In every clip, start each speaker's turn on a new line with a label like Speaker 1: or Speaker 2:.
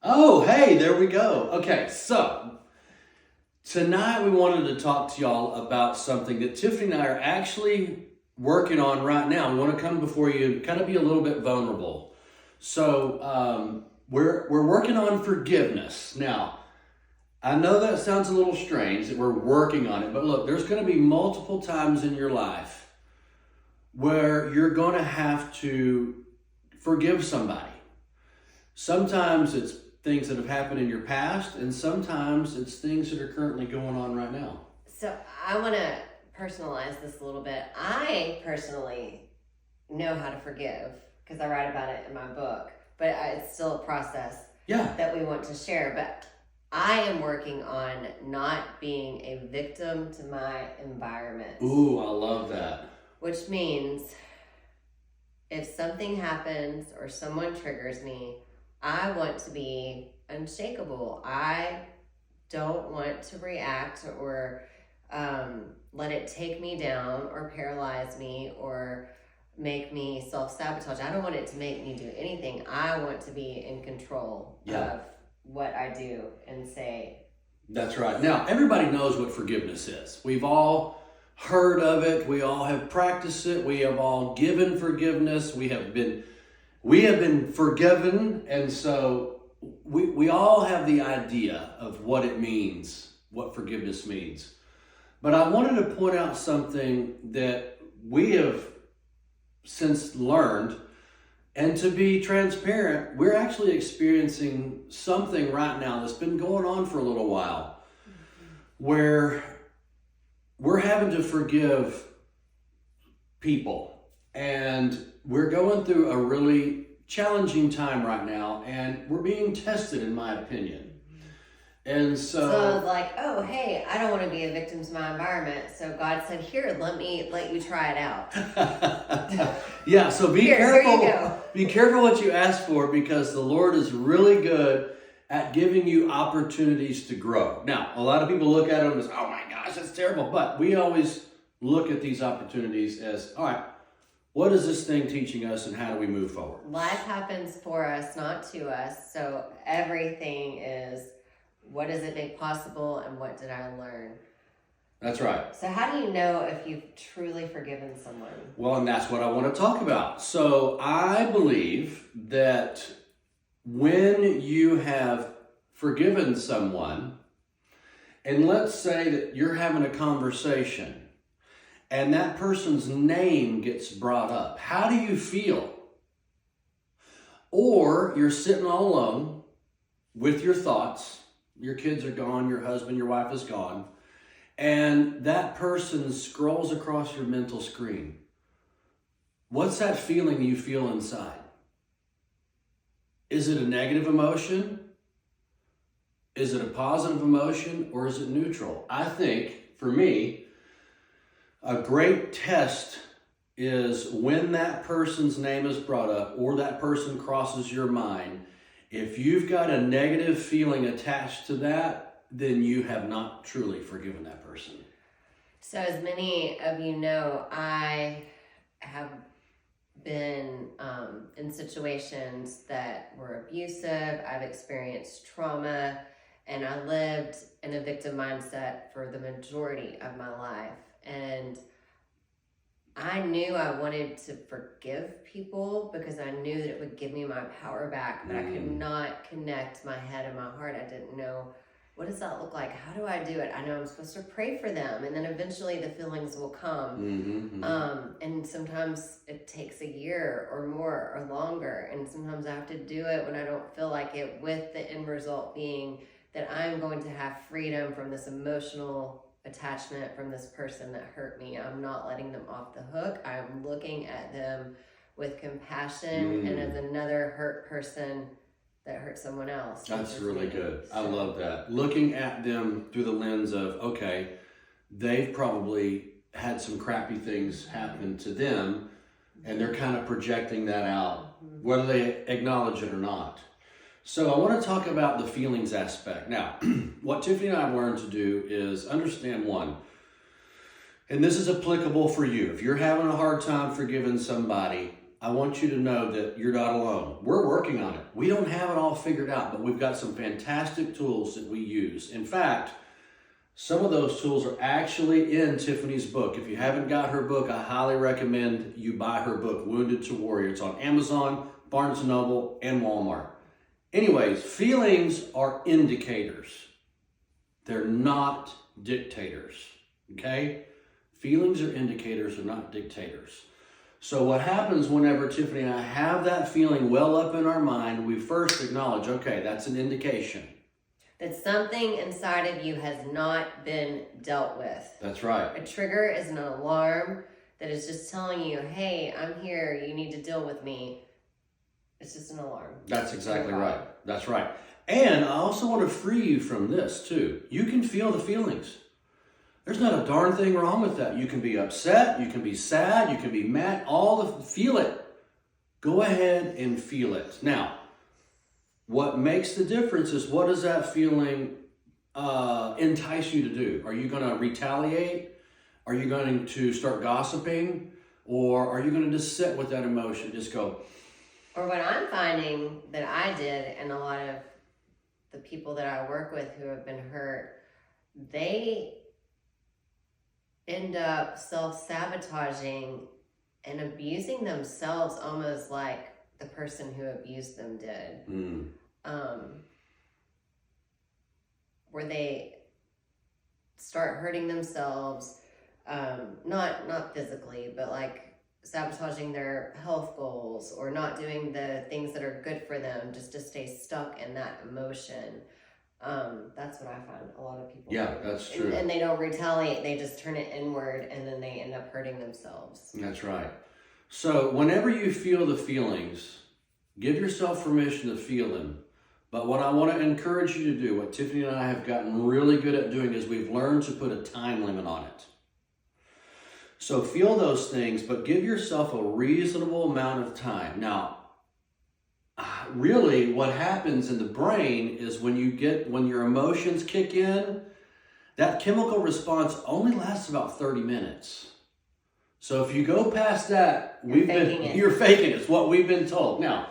Speaker 1: Oh, hey, there we go. Okay, so tonight we wanted to talk to y'all about something that Tiffany and I are actually working on right now. We want to come before you and kind of be a little bit vulnerable. So we're working on forgiveness. Now, I know that sounds a little strange that we're working on it, but look, there's going to be multiple times in your life where you're going to have to forgive somebody. Sometimes it's things that have happened in your past, and sometimes it's things that are currently going on right now.
Speaker 2: So I want to personalize this a little bit. I personally know how to forgive because I write about it in my book, but it's still a process that we want to share. But I am working on not being a victim to my environment.
Speaker 1: Ooh, I love that.
Speaker 2: Which means if something happens or someone triggers me, I want to be unshakable. I don't want to react or let it take me down or paralyze me or make me self-sabotage. I don't want it to make me do anything. I want to be in control of what I do and say.
Speaker 1: That's right. Now, everybody knows what forgiveness is. We've all heard of it. We all have practiced it. We have all given forgiveness. We have been forgiven, and so we all have the idea of what it means, what forgiveness means. But I wanted to point out something that we have since learned, and to be transparent, we're actually experiencing something right now that's been going on for a little while, where we're having to forgive people, and we're going through a really challenging time right now, and we're being tested, in my opinion. And so
Speaker 2: like, oh, hey, I don't want to be a victim to my environment. So God said, here, let you try it out.
Speaker 1: Yeah, so be careful. Here you go. Be careful what you ask for, because the Lord is really good at giving you opportunities to grow. Now, a lot of people look at them as, oh my gosh, that's terrible. But we always look at these opportunities as, all right, what is this thing teaching us, and how do we move forward?
Speaker 2: Life happens for us, not to us. So everything is, what does it make possible, and what did I learn?
Speaker 1: That's right.
Speaker 2: So how do you know if you've truly forgiven someone?
Speaker 1: Well, and that's what I want to talk about. So I believe that when you have forgiven someone, and let's say that you're having a conversation, and that person's name gets brought up, how do you feel? Or you're sitting all alone with your thoughts, your kids are gone, your husband, your wife is gone, and that person scrolls across your mental screen. What's that feeling you feel inside? Is it a negative emotion? Is it a positive emotion? Or is it neutral? I think, for me, a great test is when that person's name is brought up or that person crosses your mind. If you've got a negative feeling attached to that, then you have not truly forgiven that person.
Speaker 2: So as many of you know, I have been in situations that were abusive. I've experienced trauma, and I lived in a victim mindset for the majority of my life. And I knew I wanted to forgive people because I knew that it would give me my power back, but I could not connect my head and my heart. I didn't know, what does that look like? How do I do it? I know I'm supposed to pray for them, and then eventually the feelings will come. And sometimes it takes a year or more or longer, and sometimes I have to do it when I don't feel like it, with the end result being that I'm going to have freedom from this emotional attachment from this person that hurt me. I'm not letting them off the hook. I'm looking at them with compassion and as another hurt person that hurt someone else.
Speaker 1: That's really good. I love that. Looking at them through the lens of, okay, they've probably had some crappy things happen to them, and they're kind of projecting that out, whether they acknowledge it or not. So I want to talk about the feelings aspect. Now, what Tiffany and I have learned to do is understand one, and this is applicable for you. If you're having a hard time forgiving somebody, I want you to know that you're not alone. We're working on it. We don't have it all figured out, but we've got some fantastic tools that we use. In fact, some of those tools are actually in Tiffany's book. If you haven't got her book, I highly recommend you buy her book, Wounded to Warrior. It's on Amazon, Barnes & Noble, and Walmart. Anyways, feelings are indicators. They're not dictators, okay? Feelings are indicators, they're not dictators. So what happens whenever Tiffany and I have that feeling well up in our mind, we first acknowledge, okay, that's an indication.
Speaker 2: That something inside of you has not been dealt with.
Speaker 1: That's right.
Speaker 2: A trigger is an alarm that is just telling you, hey, I'm here, you need to deal with me. It's just an alarm.
Speaker 1: That's exactly right. That's right. And I also want to free you from this too. You can feel the feelings. There's not a darn thing wrong with that. You can be upset, you can be sad, you can be mad, feel it. Go ahead and feel it. Now, what makes the difference is, what does that feeling entice you to do? Are you going to retaliate? Are you going to start gossiping? Or are you going to just sit with that emotion, just go?
Speaker 2: Or what I'm finding that I did, and a lot of the people that I work with who have been hurt, they end up self-sabotaging and abusing themselves almost like the person who abused them did. Where they start hurting themselves, not physically, but like sabotaging their health goals or not doing the things that are good for them just to stay stuck in that emotion. That's what I find a lot of people do.
Speaker 1: That's true.
Speaker 2: And they don't retaliate, they just turn it inward and then they end up hurting themselves.
Speaker 1: That's right. So whenever you feel the feelings, give yourself permission to feel them. But what I want to encourage you to do, what Tiffany and I have gotten really good at doing, is we've learned to put a time limit on it. So feel those things, but give yourself a reasonable amount of time. Now, really what happens in the brain is when your emotions kick in, that chemical response only lasts about 30 minutes. So if you go past that, you're faking it. It's what we've been told. Now,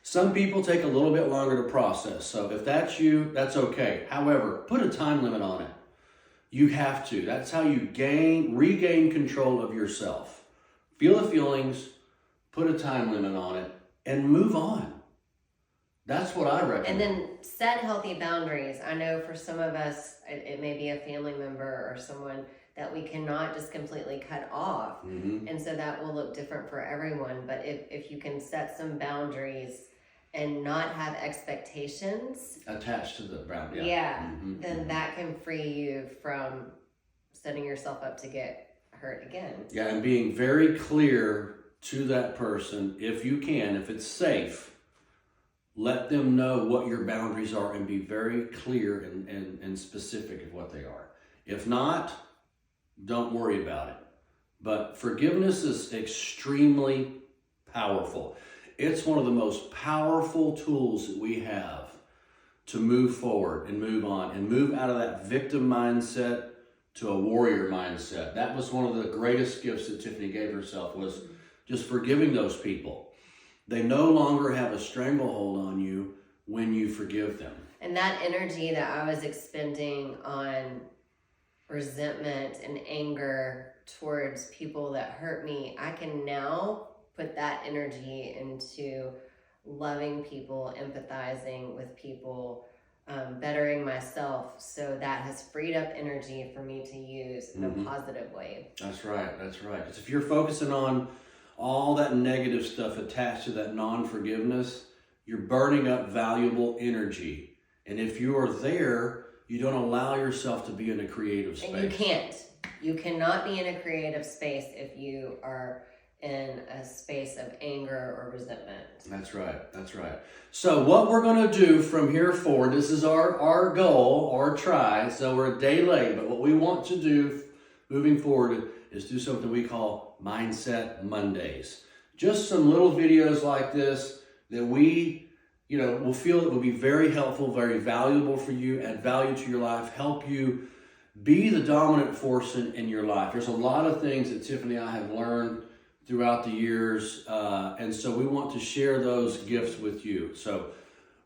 Speaker 1: some people take a little bit longer to process. So if that's you, that's okay. However, put a time limit on it. You have to. That's how you regain control of yourself. Feel the feelings, put a time limit on it, and move on. That's what I recommend.
Speaker 2: And then set healthy boundaries. I know for some of us, it may be a family member or someone that we cannot just completely cut off. And so that will look different for everyone. But if you can set some boundaries and not have expectations
Speaker 1: attached to the boundary.
Speaker 2: Then that can free you from setting yourself up to get hurt again.
Speaker 1: Yeah, and being very clear to that person, if you can, if it's safe, let them know what your boundaries are and be very clear and specific of what they are. If not, don't worry about it. But forgiveness is extremely powerful. It's one of the most powerful tools that we have to move forward and move on and move out of that victim mindset to a warrior mindset. That was one of the greatest gifts that Tiffany gave herself, was just forgiving those people. They no longer have a stranglehold on you when you forgive them.
Speaker 2: And that energy that I was expending on resentment and anger towards people that hurt me, I can now put that energy into loving people, empathizing with people, bettering myself. So that has freed up energy for me to use in a positive way.
Speaker 1: That's right. That's right. Because if you're focusing on all that negative stuff attached to that non-forgiveness, you're burning up valuable energy. And if you are there, you don't allow yourself to be in a creative space.
Speaker 2: And you can't. You cannot be in a creative space if you are in a space of anger or resentment.
Speaker 1: That's right. That's right. So what we're going to do from here forward, this is our goal, our try. So we're a day late, but what we want to do moving forward is do something we call Mindset Mondays. Just some little videos like this that we, will feel it will be very helpful, very valuable for you, add value to your life, help you be the dominant force in your life. There's a lot of things that Tiffany and I have learned throughout the years. And so we want to share those gifts with you. So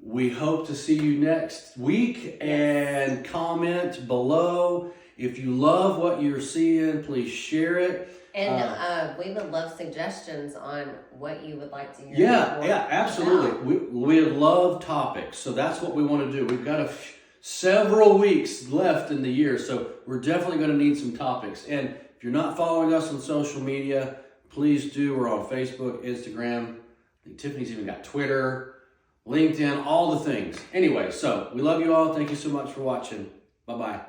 Speaker 1: we hope to see you next week, and comment below. If you love what you're seeing, please share it.
Speaker 2: And we would love suggestions on what you would like to hear.
Speaker 1: Yeah, absolutely. We love topics, so that's what we want to do. We've got several weeks left in the year, so we're definitely going to need some topics. And if you're not following us on social media, please do. We're on Facebook, Instagram. I think Tiffany's even got Twitter, LinkedIn, all the things. Anyway, so we love you all. Thank you so much for watching. Bye-bye.